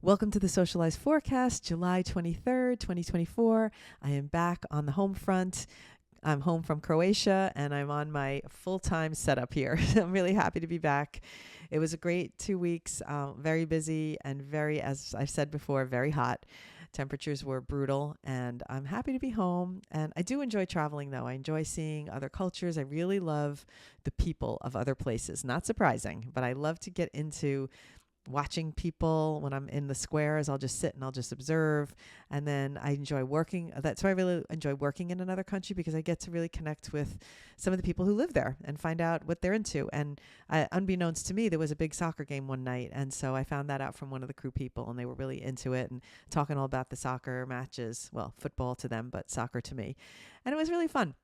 Welcome to the Socialize forecast, July 23rd, 2024. I am back on the home front. I'm home from Croatia and I'm on my full-time setup here. I'm really happy to be back. It was a great 2 weeks, very busy and very, as I've said before, very hot. Temperatures were brutal and I'm happy to be home. And I do enjoy traveling though. I enjoy seeing other cultures. I really love the people of other places. Not surprising, but I love to get into watching people. When I'm in the squares, I'll just sit and I'll just observe. And then I enjoy working. That's why I really enjoy working in another country, because I get to really connect with some of the people who live there and find out what they're into. And unbeknownst to me, there was a big soccer game one night. And so I found that out from one of the crew people and they were really into it and talking all about the soccer matches. Well, football to them, but soccer to me. And it was really fun.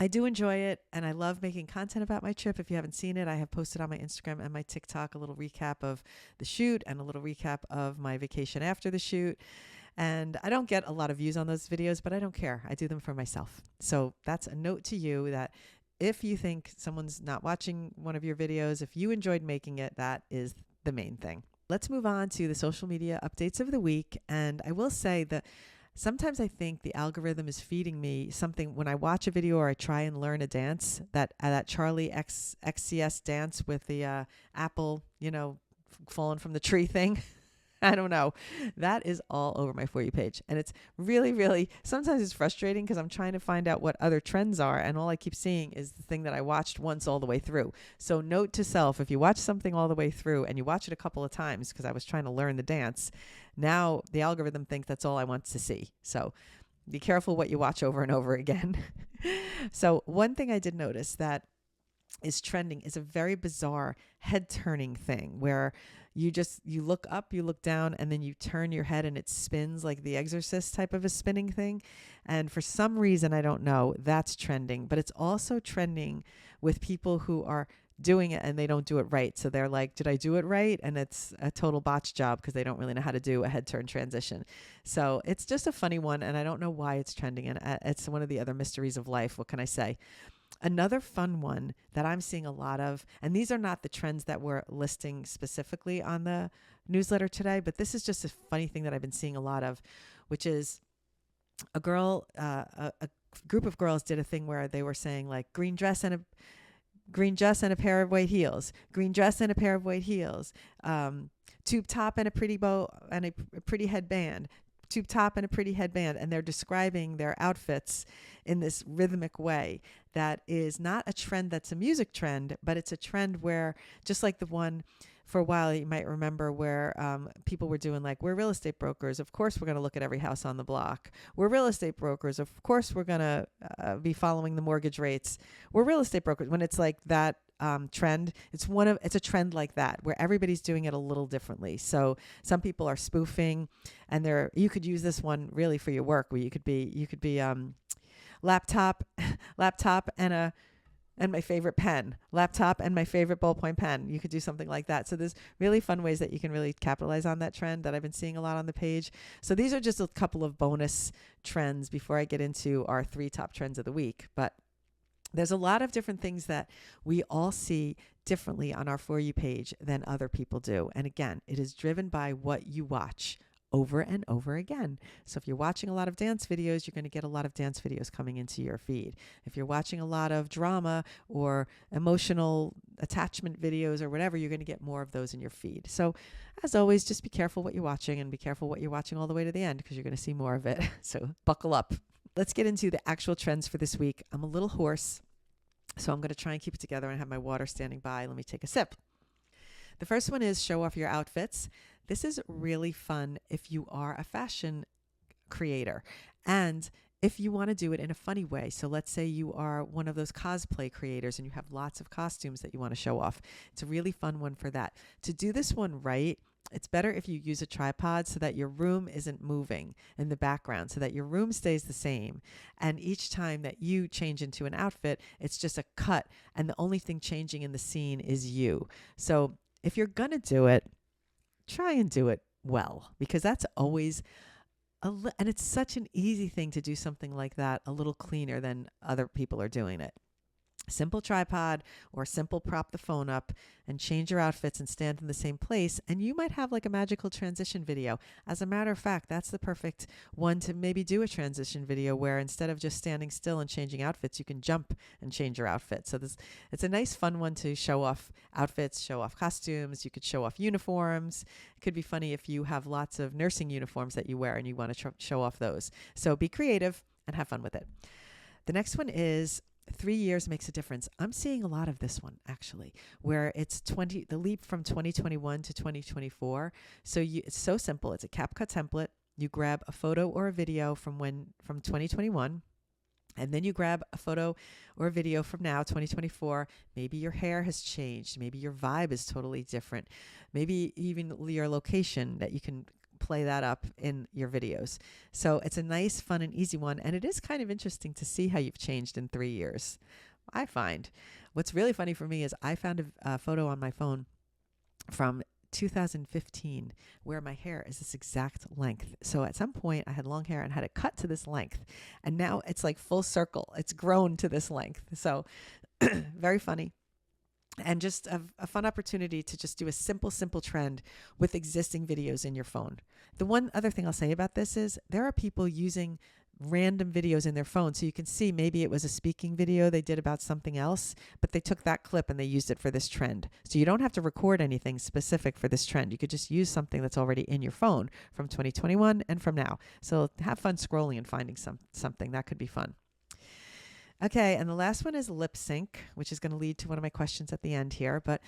I do enjoy it, and I love making content about my trip. If you haven't seen it, I have posted on my Instagram and my TikTok a little recap of the shoot and a little recap of my vacation after the shoot. And I don't get a lot of views on those videos, but I don't care. I do them for myself. So that's a note to you that if you think someone's not watching one of your videos, if you enjoyed making it, that is the main thing. Let's move on to the social media updates of the week. And I will say that sometimes I think the algorithm is feeding me something when I watch a video or I try and learn a dance, that Charlie XCS dance with the apple, falling from the tree thing. I don't know. That is all over my For You page. And it's really, really, sometimes it's frustrating because I'm trying to find out what other trends are. And all I keep seeing is the thing that I watched once all the way through. So note to self, if you watch something all the way through and you watch it a couple of times, because I was trying to learn the dance, now the algorithm thinks that's all I want to see. So be careful what you watch over and over again. So one thing I did notice that is trending is a very bizarre head turning thing where you look up, you look down, and then you turn your head and it spins like the Exorcist type of a spinning thing. And for some reason, I don't know, that's trending, but it's also trending with people who are doing it and they don't do it right. So they're like, did I do it right? And it's a total botch job because they don't really know how to do a head turn transition. So it's just a funny one. And I don't know why it's trending. And it's one of the other mysteries of life. What can I say? Another fun one that I'm seeing a lot of, and these are not the trends that we're listing specifically on the newsletter today, but this is just a funny thing that I've been seeing a lot of, which is a group of girls did a thing where they were saying like green dress and a pair of white heels, green dress and a pair of white heels, tube top and a pretty bow and a pretty headband, tube top and a pretty headband. And they're describing their outfits in this rhythmic way that is not a trend that's a music trend, but it's a trend where, just like the one for a while, you might remember where people were doing like, we're real estate brokers. Of course, we're going to look at every house on the block. We're real estate brokers. Of course, we're going to be following the mortgage rates. We're real estate brokers. When it's like that trend, it's a trend like that where everybody's doing it a little differently. So some people are spoofing, and you could use this one really for your work, where you could be laptop and my favorite pen, laptop and my favorite ballpoint pen. You could do something like that. So there's really fun ways that you can really capitalize on that trend that I've been seeing a lot on the page. So these are just a couple of bonus trends before I get into our 3 top trends of the week. But there's a lot of different things that we all see differently on our For You page than other people do. And again, it is driven by what you watch over and over again. So if you're watching a lot of dance videos, you're going to get a lot of dance videos coming into your feed. If you're watching a lot of drama or emotional attachment videos or whatever, you're going to get more of those in your feed. So as always, just be careful what you're watching, and be careful what you're watching all the way to the end, because you're going to see more of it. So buckle up. Let's get into the actual trends for this week. I'm a little hoarse, so I'm going to try and keep it together and have my water standing by. Let me take a sip. The first one is show off your outfits. This is really fun if you are a fashion creator and if you want to do it in a funny way. So let's say you are one of those cosplay creators and you have lots of costumes that you want to show off. It's a really fun one for that. To do this one right, it's better if you use a tripod so that your room isn't moving in the background, so that your room stays the same. And each time that you change into an outfit, it's just a cut. And the only thing changing in the scene is you. So if you're going to do it, try and do it well, because that's always and it's such an easy thing to do something like that a little cleaner than other people are doing it. Simple tripod or simple prop the phone up and change your outfits and stand in the same place. And you might have like a magical transition video. As a matter of fact, that's the perfect one to maybe do a transition video where instead of just standing still and changing outfits, you can jump and change your outfit. So it's a nice fun one to show off outfits, show off costumes. You could show off uniforms. It could be funny if you have lots of nursing uniforms that you wear and you want to show off those. So be creative and have fun with it. The next one is 3 years makes a difference. I'm seeing a lot of this one actually, where it's the leap from 2021 to 2024. So it's so simple. It's a CapCut template. You grab a photo or a video from 2021, and then you grab a photo or a video from now, 2024. Maybe your hair has changed. Maybe your vibe is totally different. Maybe even your location that you can play that up in your videos. So it's a nice, fun, and easy one. And it is kind of interesting to see how you've changed in 3 years. I find what's really funny for me is I found a photo on my phone from 2015 where my hair is this exact length. So at some point I had long hair and had it cut to this length. And now it's like full circle. It's grown to this length. So very funny. And just a fun opportunity to just do a simple trend with existing videos in your phone. The one other thing I'll say about this is there are people using random videos in their phone. So you can see maybe it was a speaking video they did about something else, but they took that clip and they used it for this trend. So you don't have to record anything specific for this trend. You could just use something that's already in your phone from 2021 and from now. So have fun scrolling and finding something. That could be fun. Okay, and the last one is lip sync, which is going to lead to one of my questions at the end here, but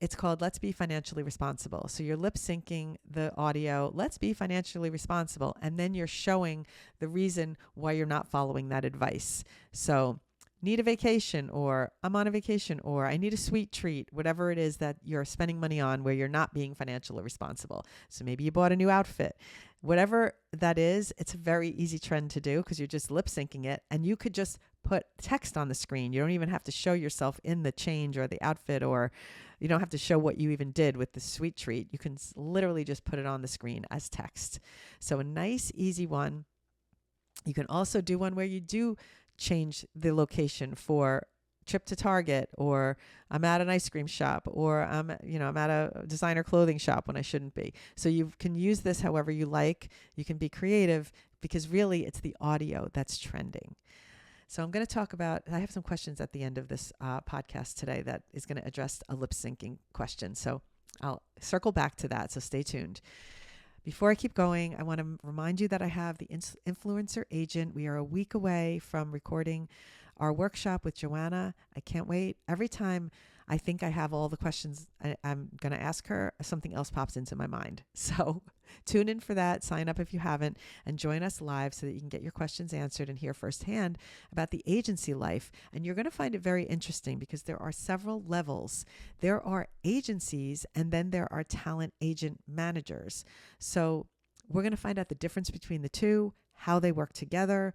it's called Let's Be Financially Responsible. So you're lip syncing the audio, let's be financially responsible, and then you're showing the reason why you're not following that advice. So need a vacation, or I'm on a vacation, or I need a sweet treat, whatever it is that you're spending money on where you're not being financially responsible. So maybe you bought a new outfit. Whatever that is, it's a very easy trend to do because you're just lip syncing it, and you could just put text on the screen. You don't even have to show yourself in the change or the outfit, or you don't have to show what you even did with the sweet treat. You can literally just put it on the screen as text. So a nice, easy one. You can also do one where you do change the location for trip to Target, or I'm at an ice cream shop, or I'm at a designer clothing shop when I shouldn't be. So you can use this however you like. You can be creative because really it's the audio that's trending. So I'm going to talk about, I have some questions at the end of this podcast today that is going to address a lip syncing question. So I'll circle back to that. So stay tuned. Before I keep going, I want to remind you that I have the Influencer Agent. We are a week away from recording our workshop with Joanna. I can't wait. Every time I think I have all the questions I'm going to ask her, something else pops into my mind. So tune in for that. Sign up if you haven't, and join us live so that you can get your questions answered and hear firsthand about the agency life. And you're going to find it very interesting because there are several levels. There are agencies, and then there are talent agent managers. So we're going to find out the difference between the two, how they work together,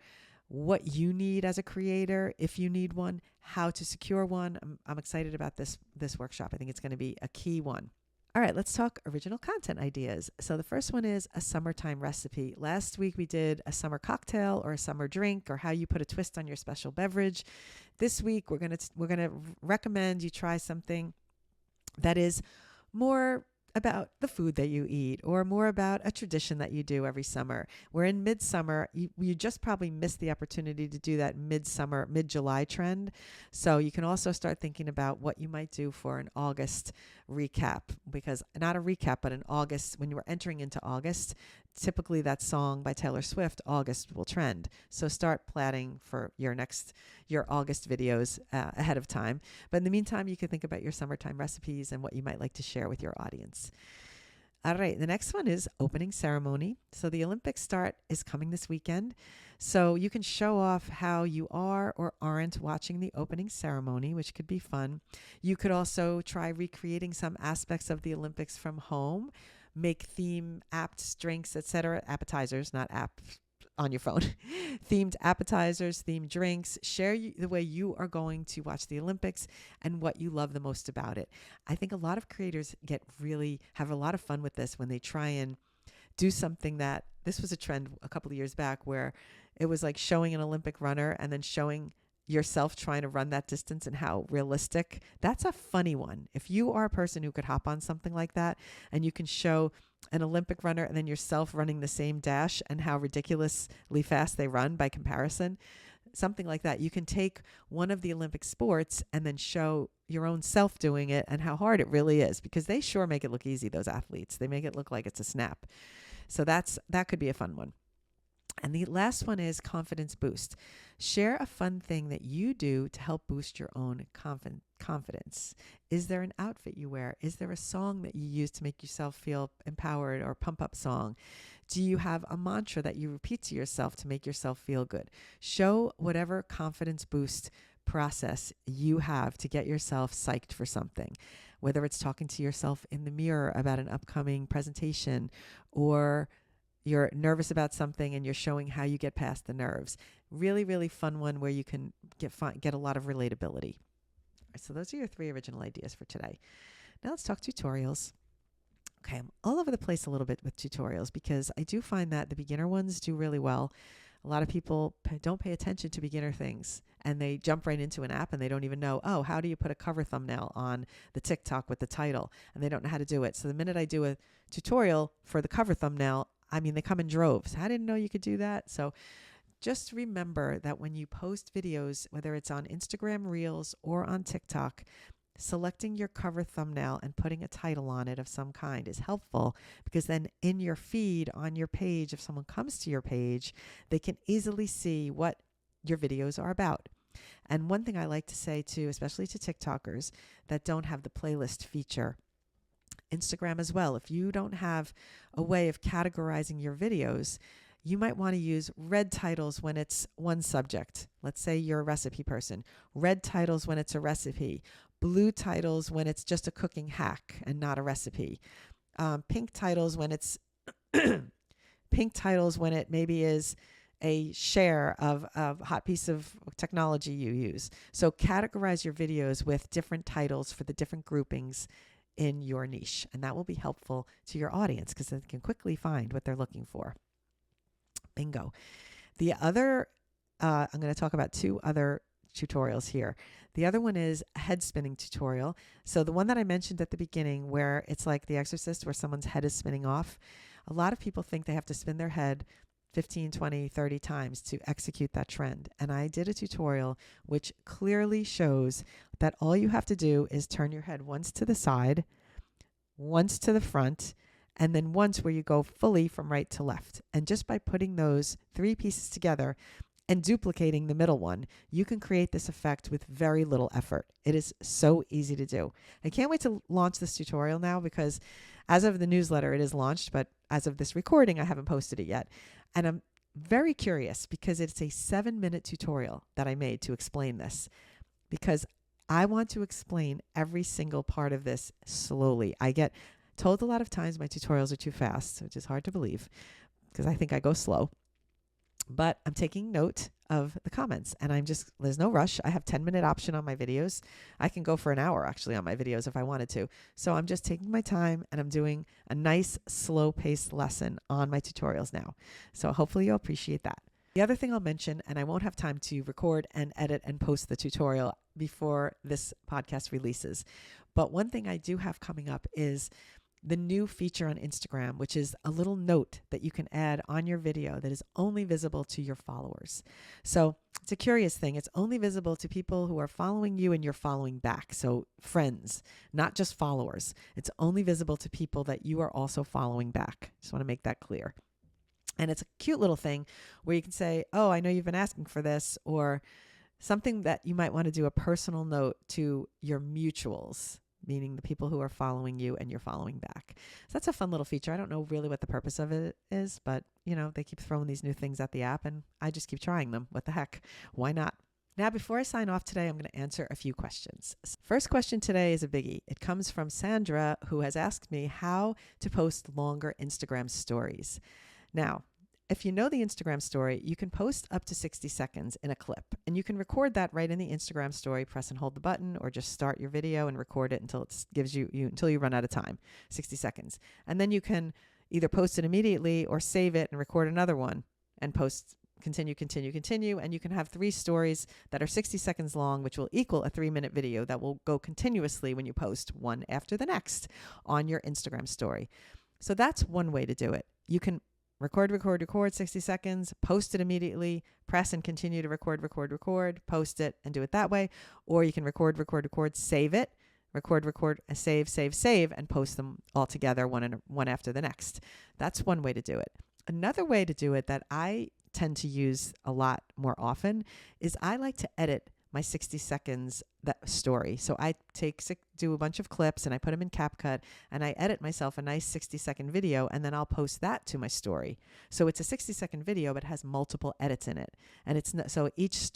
what you need as a creator, if you need one, how to secure one. I'm excited about this workshop. I think it's going to be a key one. All right, let's talk original content ideas. So the first one is a summertime recipe. Last week we did a summer cocktail or a summer drink, or how you put a twist on your special beverage. This week we're going to recommend you try something that is more about the food that you eat, or more about a tradition that you do every summer. We're in midsummer. You just probably missed the opportunity to do that midsummer, mid-July trend. So you can also start thinking about what you might do for an August recap, because not a recap, but in August, when you are entering into August, typically that song by Taylor Swift, August, will trend. So start planning for your August videos ahead of time. But in the meantime, you can think about your summertime recipes and what you might like to share with your audience. All right, the next one is opening ceremony. So the Olympic start is coming this weekend. So you can show off how you are or aren't watching the opening ceremony, which could be fun. You could also try recreating some aspects of the Olympics from home. Make theme apps, drinks, etc. Appetizers, not apps on your phone. Themed appetizers, themed drinks. Share the way you are going to watch the Olympics and what you love the most about it. I think a lot of creators have a lot of fun with this when they try and do something that, this was a trend a couple of years back where it was like showing an Olympic runner and then showing yourself trying to run that distance and how realistic. That's a funny one. If you are a person who could hop on something like that and you can show an Olympic runner and then yourself running the same dash and how ridiculously fast they run by comparison, something like that. You can take one of the Olympic sports and then show your own self doing it and how hard it really is, because they sure make it look easy, those athletes. They make it look like it's a snap. So that could be a fun one. And the last one is confidence boost. Share a fun thing that you do to help boost your own confidence. Is there an outfit you wear? Is there a song that you use to make yourself feel empowered, or pump up song? Do you have a mantra that you repeat to yourself to make yourself feel good? Show whatever confidence boost process you have to get yourself psyched for something, whether it's talking to yourself in the mirror about an upcoming presentation, or you're nervous about something and you're showing how you get past the nerves. Really, really fun one where you can get a lot of relatability. All right, so those are your 3 original ideas for today. Now let's talk tutorials. Okay, I'm all over the place a little bit with tutorials because I do find that the beginner ones do really well. A lot of people don't pay attention to beginner things, and they jump right into an app and they don't even know, oh, how do you put a cover thumbnail on the TikTok with the title? And they don't know how to do it. So the minute I do a tutorial for the cover thumbnail, I mean, they come in droves. I didn't know you could do that. So just remember that when you post videos, whether it's on Instagram Reels or on TikTok, selecting your cover thumbnail and putting a title on it of some kind is helpful, because then in your feed on your page, if someone comes to your page, they can easily see what your videos are about. And one thing I like to say too, especially to TikTokers that don't have the playlist feature, Instagram as well, if you don't have a way of categorizing your videos, you might want to use red titles when it's one subject. Let's say you're a recipe person. Red titles when it's a recipe. Blue titles when it's just a cooking hack and not a recipe. Pink titles when it's pink titles when it maybe is a share of a hot piece of technology you use. So categorize your videos with different titles for the different groupings in your niche, and that will be helpful to your audience because they can quickly find what they're looking for. Bingo. The other, I'm going to talk about 2 other tutorials here. The other one is a head spinning tutorial. So the one that I mentioned at the beginning, where it's like The Exorcist, where someone's head is spinning off, a lot of people think they have to spin their head 15, 20, 30 times to execute that trend. And I did a tutorial which clearly shows that all you have to do is turn your head once to the side, once to the front, and then once where you go fully from right to left. And just by putting those 3 pieces together and duplicating the middle one, you can create this effect with very little effort. It is so easy to do. I can't wait to launch this tutorial now, because as of the newsletter, it is launched, but as of this recording, I haven't posted it yet. And I'm very curious because it's a 7-minute tutorial that I made to explain this, because I want to explain every single part of this slowly. I get told a lot of times my tutorials are too fast, which is hard to believe because I think I go slow. But I'm taking note of the comments, and there's no rush. I have 10-minute option on my videos. I can go for an hour actually on my videos if I wanted to. So I'm just taking my time, and I'm doing a nice slow paced lesson on my tutorials now. So hopefully you'll appreciate that. The other thing I'll mention, and I won't have time to record and edit and post the tutorial before this podcast releases, but one thing I do have coming up is the new feature on Instagram, which is a little note that you can add on your video that is only visible to your followers. So it's a curious thing. It's only visible to people who are following you and you're following back. So friends, not just followers. It's only visible to people that you are also following back. Just want to make that clear. And it's a cute little thing where you can say, oh, I know you've been asking for this, or something that you might want to do a personal note to your mutuals, meaning the people who are following you and you're following back. So that's a fun little feature. I don't know really what the purpose of it is, but they keep throwing these new things at the app and I just keep trying them. What the heck? Why not? Now, before I sign off today, I'm going to answer a few questions. First question today is a biggie. It comes from Sandra, who has asked me how to post longer Instagram stories. Now, if you know the Instagram story, you can post up to 60 seconds in a clip, and you can record that right in the Instagram story, press and hold the button, or just start your video and record it until it gives you until you run out of time, 60 seconds. And then you can either post it immediately or save it and record another one and post continue, continue, continue. And you can have 3 stories that are 60 seconds long, which will equal a 3-minute video that will go continuously when you post one after the next on your Instagram story. So that's one way to do it. You can record, 60 seconds, post it immediately, press and continue to record, post it and do it that way. Or you can record, save it, record, save, and post them all together one after the next. That's one way to do it. Another way to do it that I tend to use a lot more often is I like to edit my 60 seconds that story. So I do a bunch of clips and I put them in CapCut and I edit myself a nice 60-second video, and then I'll post that to my story. So it's a 60-second video, but it has multiple edits in it. And so each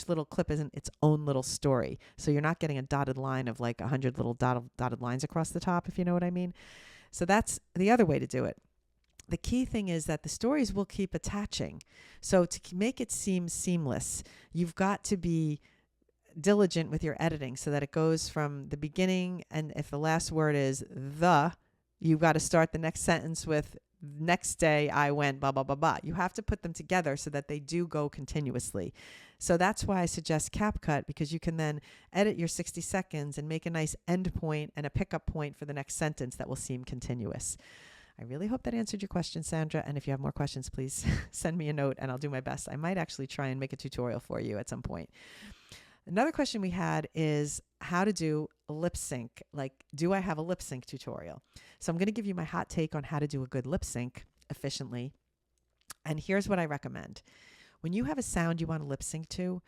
little clip isn't its own little story. So you're not getting a dotted line of like 100 little dotted lines across the top, if you know what I mean. So that's the other way to do it. The key thing is that the stories will keep attaching. So to make it seem seamless, you've got to be diligent with your editing so that it goes from the beginning. And if the last word is you've got to start the next sentence with next day I went blah, blah, blah, blah. You have to put them together so that they do go continuously. So that's why I suggest CapCut, because you can then edit your 60 seconds and make a nice end point and a pickup point for the next sentence that will seem continuous. I really hope that answered your question, Sandra. And if you have more questions, please send me a note and I'll do my best. I might actually try and make a tutorial for you at some point. Another question we had is how to do a lip sync. Like, do I have a lip sync tutorial? So I'm going to give you my hot take on how to do a good lip sync efficiently. And here's what I recommend. When you have a sound you want to lip sync to,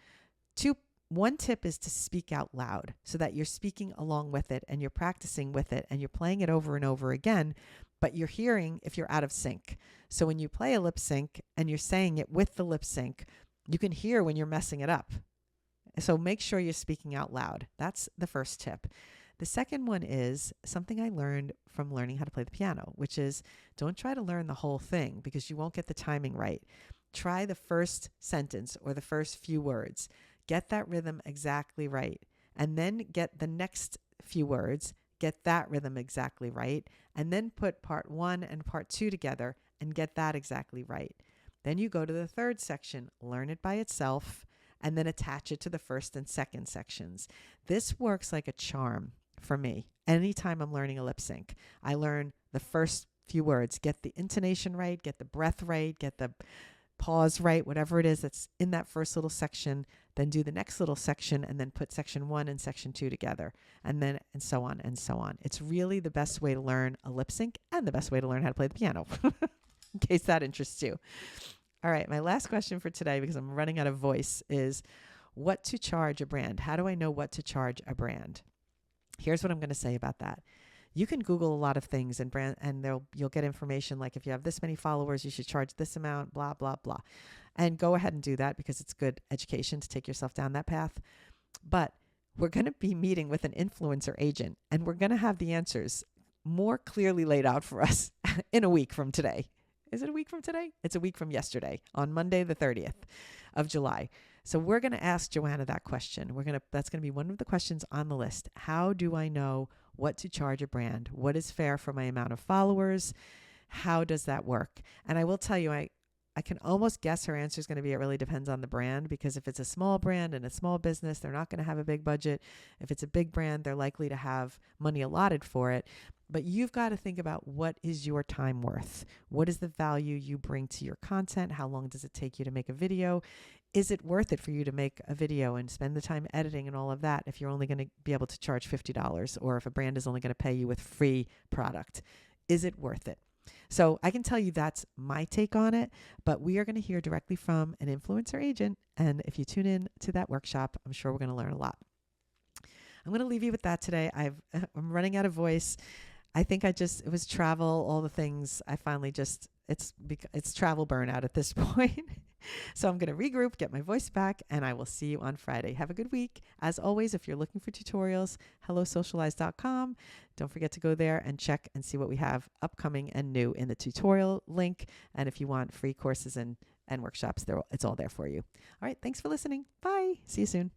one tip is to speak out loud so that you're speaking along with it and you're practicing with it and you're playing it over and over again, but you're hearing if you're out of sync. So when you play a lip sync and you're saying it with the lip sync, you can hear when you're messing it up. So make sure you're speaking out loud. That's the first tip. The second one is something I learned from learning how to play the piano, which is don't try to learn the whole thing because you won't get the timing right. Try the first sentence or the first few words. Get that rhythm exactly right. And then get the next few words, get that rhythm exactly right. And then put part 1 and part 2 together and get that exactly right. Then you go to the third section, learn it by itself, and then attach it to the first and second sections. This works like a charm for me. Anytime I'm learning a lip sync, I learn the first few words, get the intonation right, get the breath right, get the pause right, whatever it is that's in that first little section, then do the next little section and then put section 1 and section 2 together, and so on and so on. It's really the best way to learn a lip sync and the best way to learn how to play the piano, in case that interests you. All right, my last question for today, because I'm running out of voice, is what to charge a brand. How do I know what to charge a brand? Here's what I'm going to say about that. You can Google a lot of things and you'll get information like if you have this many followers, you should charge this amount, blah, blah, blah. And go ahead and do that because it's good education to take yourself down that path. But we're going to be meeting with an influencer agent and we're going to have the answers more clearly laid out for us in a week from today. Is it a week from today? It's a week from yesterday on Monday, the 30th of July. So we're going to ask Joanna that question. That's going to be one of the questions on the list. How do I know what to charge a brand? What is fair for my amount of followers? How does that work? And I will tell you, I can almost guess her answer is going to be it really depends on the brand, because if it's a small brand and a small business, they're not going to have a big budget. If it's a big brand, they're likely to have money allotted for it. But you've got to think about what is your time worth? What is the value you bring to your content? How long does it take you to make a video? Is it worth it for you to make a video and spend the time editing and all of that if you're only going to be able to charge $50, or if a brand is only going to pay you with free product? Is it worth it? So I can tell you that's my take on it, but we are going to hear directly from an influencer agent. And if you tune in to that workshop, I'm sure we're going to learn a lot. I'm going to leave you with that today. I'm running out of voice. I think it was travel, all the things. I finally it's travel burnout at this point. So I'm going to regroup, get my voice back, and I will see you on Friday. Have a good week. As always, if you're looking for tutorials, hellosocialize.com. Don't forget to go there and check and see what we have upcoming and new in the tutorial link. And if you want free courses and workshops, it's all there for you. All right. Thanks for listening. Bye. See you soon.